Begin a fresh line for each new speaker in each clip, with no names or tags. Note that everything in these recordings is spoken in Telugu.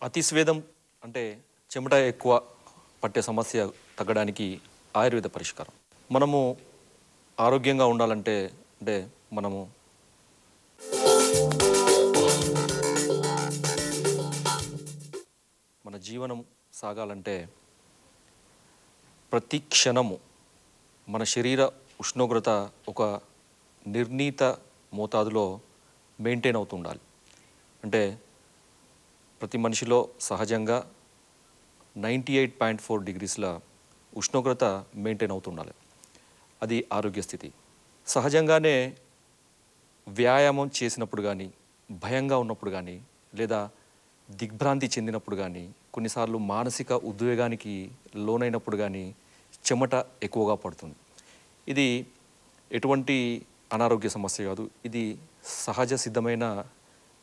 అతి స్వేదం అంటే చెమట ఎక్కువ పట్టే సమస్య తగ్గడానికి ఆయుర్వేద పరిష్కారం. మనము ఆరోగ్యంగా ఉండాలంటే అంటే మనము మన జీవనం సాగాలంటే ప్రతి క్షణము మన శరీర ఉష్ణోగ్రత ఒక నిర్ణీత మోతాదులో మెయింటైన్ అవుతూ ఉండాలి. అంటే ప్రతి మనిషిలో సహజంగా 98.4 డిగ్రీస్ల ఉష్ణోగ్రత మెయింటైన్ అవుతుండాలి. అది ఆరోగ్య స్థితి. సహజంగానే వ్యాయామం చేసినప్పుడు కానీ, భయంగా ఉన్నప్పుడు కానీ, లేదా దిగ్భ్రాంతి చెందినప్పుడు కానీ, కొన్నిసార్లు మానసిక ఉద్వేగానికి లోనైనప్పుడు కానీ చెమట ఎక్కువగా పడుతుంది. ఇది ఎటువంటి అనారోగ్య సమస్య కాదు. ఇది సహజ సిద్ధమైన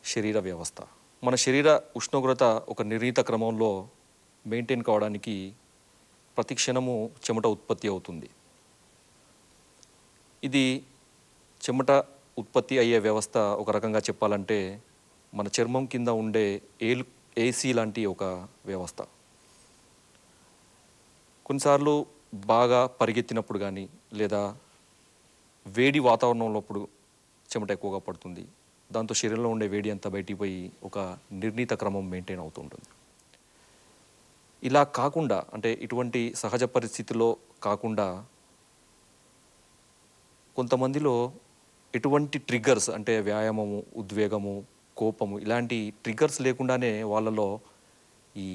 శరీర వ్యవస్థ. మన శరీర ఉష్ణోగ్రత ఒక నిర్ణీత క్రమంలో మెయింటైన్ కావడానికి ప్రతి క్షణము చెమట ఉత్పత్తి అవుతుంది. ఇది చెమట ఉత్పత్తి అయ్యే వ్యవస్థ ఒక రకంగా చెప్పాలంటే మన చర్మం కింద ఉండే ఏసీ లాంటి ఒక వ్యవస్థ. కొన్నిసార్లు బాగా పరిగెత్తినప్పుడు కానీ లేదా వేడి వాతావరణంలో చెమట ఎక్కువగా పడుతుంది. దాంతో శరీరంలో ఉండే వేడి అంతా బయటికి పోయి ఒక నిర్ణీత క్రమం మెయింటైన్ అవుతూ ఉంటుంది. ఇలా కాకుండా అంటే ఇటువంటి సహజ పరిస్థితిలో కాకుండా కొంతమందిలో ఎటువంటి ట్రిగ్గర్స్ అంటే వ్యాయామము, ఉద్వేగము, కోపము ఇలాంటి ట్రిగ్గర్స్ లేకుండానే వాళ్ళలో ఈ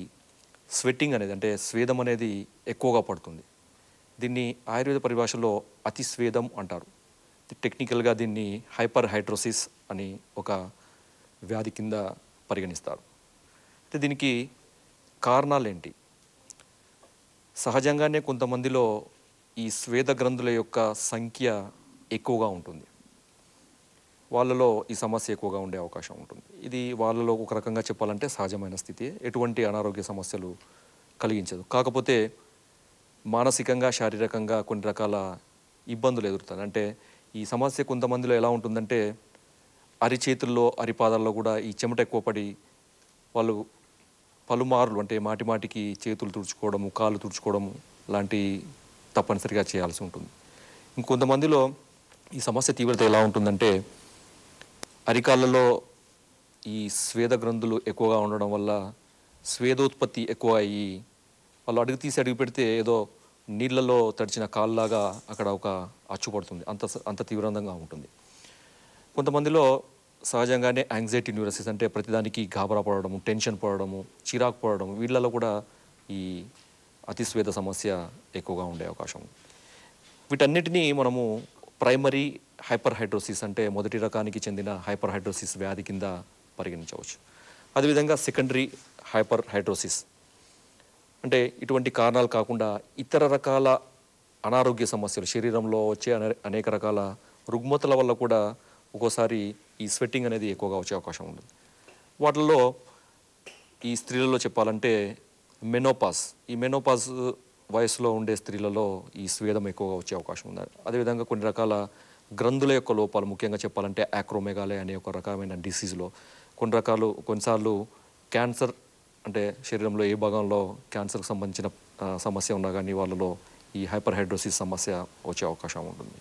స్వెట్టింగ్ అనేది అంటే స్వేదం అనేది ఎక్కువగా పడుతుంది. దీన్ని ఆయుర్వేద పరిభాషలో అతి స్వేదం అంటారు. టెక్నికల్గా దీన్ని హైపర్ హైడ్రోసిస్ అని ఒక వ్యాధి కింద పరిగణిస్తారు. అయితే దీనికి కారణాలు ఏంటి? సహజంగానే కొంతమందిలో ఈ స్వేద గ్రంథుల యొక్క సంఖ్య ఎక్కువగా ఉంటుంది. వాళ్ళలో ఈ సమస్య ఎక్కువగా ఉండే అవకాశం ఉంటుంది. ఇది వాళ్ళలో ఒక రకంగా చెప్పాలంటే సహజమైన స్థితి, ఎటువంటి అనారోగ్య సమస్యలు కలిగించదు. కాకపోతే మానసికంగా, శారీరకంగా కొన్ని రకాల ఇబ్బందులు ఎదురుతాయి. అంటే ఈ సమస్య కొంతమందిలో ఎలా ఉంటుందంటే అరిచేతుల్లో, అరిపాదాల్లో కూడా ఈ చెమట ఎక్కువ పడి వాళ్ళు పలుమార్లు అంటే మాటిమాటికి చేతులు తుడుచుకోవడము, కాళ్ళు తుడుచుకోవడము లాంటి తప్పనిసరిగా చేయాల్సి ఉంటుంది. ఇంకొంతమందిలో ఈ సమస్య తీవ్రత ఎలా ఉంటుందంటే అరికాళ్ళలో ఈ స్వేద గ్రంథులు ఎక్కువగా ఉండడం వల్ల స్వేదోత్పత్తి ఎక్కువ అయ్యి వాళ్ళు అడుగు తీసి అడుగు పెడితే ఏదో నీళ్ళలో తడిచిన కాళ్ళలాగా అక్కడ ఒక అచ్చు పడుతుంది. అంత తీవ్రంగా ఉంటుంది. కొంతమందిలో సహజంగానే యాంగ్జైటీ న్యూరోసిస్ అంటే ప్రతిదానికి గాబరా పడడము, టెన్షన్ పడడము, చిరాకు పడడము, వీళ్ళలో కూడా ఈ అతిస్వేద సమస్య ఎక్కువగా ఉండే అవకాశం. వీటన్నిటినీ మనము ప్రైమరీ హైపర్ హైడ్రోసిస్ అంటే మొదటి రకానికి చెందిన హైపర్ హైడ్రోసిస్ వ్యాధి కింద పరిగణించవచ్చు. అదేవిధంగా సెకండరీ హైపర్ హైడ్రోసిస్ అంటే ఇటువంటి కారణాలు కాకుండా ఇతర రకాల అనారోగ్య సమస్యలు, శరీరంలో వచ్చే అనేక రకాల రుగ్మతల వల్ల కూడా ఒక్కోసారి ఈ స్వెట్టింగ్ అనేది ఎక్కువగా వచ్చే అవకాశం ఉంటుంది. వాటిల్లో ఈ స్త్రీలలో చెప్పాలంటే మెనోపాజ్, ఈ మెనోపాజ్ వయసులో ఉండే స్త్రీలలో ఈ స్వేదం ఎక్కువగా వచ్చే అవకాశం ఉంది. అదేవిధంగా కొన్ని రకాల గ్రంథుల యొక్క లోపాలు, ముఖ్యంగా చెప్పాలంటే యాక్రోమెగాలే అనే ఒక రకమైన డిసీజ్లో కొన్నిసార్లు క్యాన్సర్ అంటే శరీరంలో ఏ భాగంలో క్యాన్సర్కి సంబంధించిన సమస్య ఉన్నా కానీ వాళ్ళలో ఈ హైపర్ హైడ్రోసిస్ సమస్య వచ్చే అవకాశం ఉంటుంది.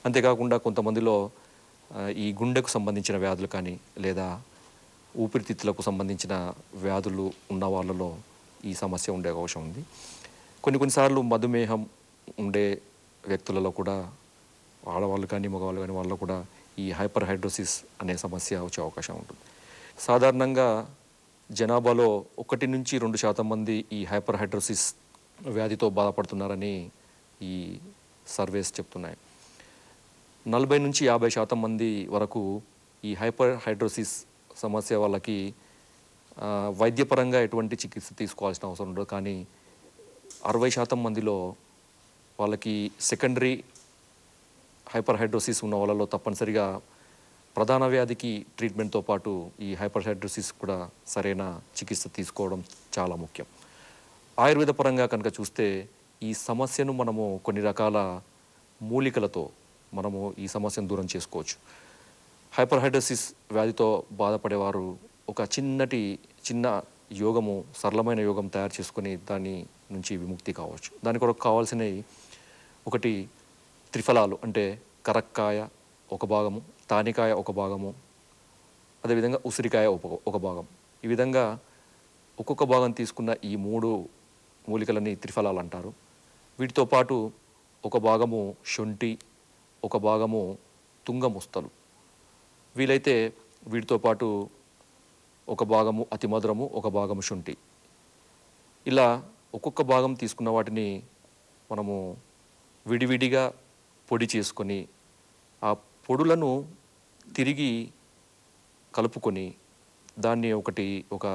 అంతేకాకుండా కొంతమందిలో ఈ గుండెకు సంబంధించిన వ్యాధులు కానీ లేదా ఊపిరితిత్తులకు సంబంధించిన వ్యాధులు ఉన్న వాళ్ళలో ఈ సమస్య ఉండే అవకాశం ఉంది. కొన్నిసార్లు మధుమేహం ఉండే వ్యక్తులలో కూడా, ఆడవాళ్ళు కానీ మగవాళ్ళు కానీ వాళ్ళలో కూడా ఈ హైపర్ హైడ్రోసిస్ అనే సమస్య వచ్చే అవకాశం ఉంటుంది. సాధారణంగా జనాభాలో 1-2% మంది ఈ హైపర్ హైడ్రోసిస్ వ్యాధితో బాధపడుతున్నారని ఈ సర్వేస్ చెప్తున్నాయి. 40-50% మంది వరకు ఈ హైపర్ హైడ్రోసిస్ సమస్య వాళ్ళకి వైద్యపరంగా ఎటువంటి చికిత్స తీసుకోవాల్సిన అవసరం ఉండదు. కానీ 60% మందిలో వాళ్ళకి సెకండరీ హైపర్ హైడ్రోసిస్ ఉన్న వాళ్ళలో తప్పనిసరిగా ప్రధాన వ్యాధికి ట్రీట్మెంట్తో పాటు ఈ హైపర్ హైడ్రోసిస్ కూడా సరైన చికిత్స తీసుకోవడం చాలా ముఖ్యం. ఆయుర్వేద పరంగా కనుక చూస్తే ఈ సమస్యను మనము కొన్ని రకాల మూలికలతో మనము ఈ సమస్యను దూరం చేసుకోవచ్చు. హైపర్ హైడ్రోసిస్ వ్యాధితో బాధపడేవారు ఒక చిన్న యోగము సరళమైన యోగం తయారు చేసుకొని దాని నుంచి విముక్తి కావచ్చు. దాని కొరకు కావాల్సినవి ఒకటి త్రిఫలాలు అంటే కరక్కాయ ఒక భాగము, తానికాయ ఒక భాగము, అదేవిధంగా ఉసిరికాయ ఒక భాగం. ఈ విధంగా ఒక్కొక్క భాగం తీసుకున్న ఈ 3 మూలికలని త్రిఫలాలు అంటారు. వీటితో పాటు ఒక భాగము శొంఠి, ఒక భాగము తుంగముస్తలు. వీలైతే వీటితో పాటు ఒక భాగము అతిమధురము, ఒక భాగము శొంఠి. ఇలా ఒక్కొక్క భాగం తీసుకున్న వాటిని మనము విడివిడిగా పొడి చేసుకొని ఆ పొడులను తిరిగి కలుపుకొని దాన్ని ఒక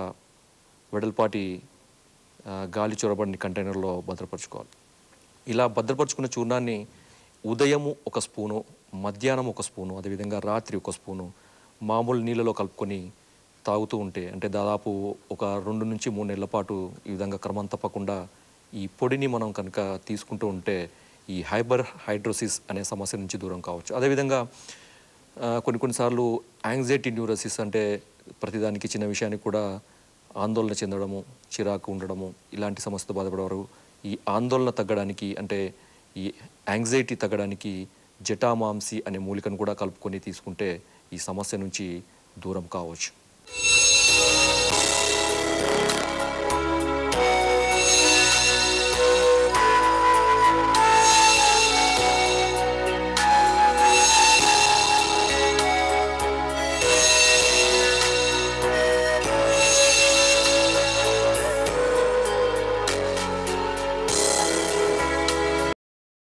వెడల్పాటి గాలి చొరబడిన కంటైనర్లో భద్రపరచుకోవాలి. ఇలా భద్రపరుచుకున్న చూర్ణాన్ని ఉదయము 1 స్పూను, మధ్యాహ్నం 1 స్పూను, అదేవిధంగా రాత్రి 1 స్పూను మామూలు నీళ్ళలో కలుపుకొని తాగుతూ ఉంటే అంటే దాదాపు ఒక 2 నుంచి 3 నెలల పాటు ఈ విధంగా క్రమం తప్పకుండా ఈ పొడిని మనం కనుక తీసుకుంటూ ఉంటే ఈ హైడ్రోసిస్ అనే సమస్య నుంచి దూరం కావచ్చు. అదేవిధంగా కొన్నిసార్లు యాంగ్జైటీ న్యూరోసిస్ అంటే ప్రతిదానికి చిన్న విషయానికి కూడా ఆందోళన చెందడము, చిరాకు ఉండడము, ఇలాంటి సమస్యతో బాధపడేవారు ఈ ఆందోళన తగ్గడానికి అంటే ఈ యాంగ్జైటీ తగ్గడానికి జటామాంసి అనే మూలికను కూడా కలుపుకొని తీసుకుంటే ఈ సమస్య నుంచి దూరం కావచ్చు.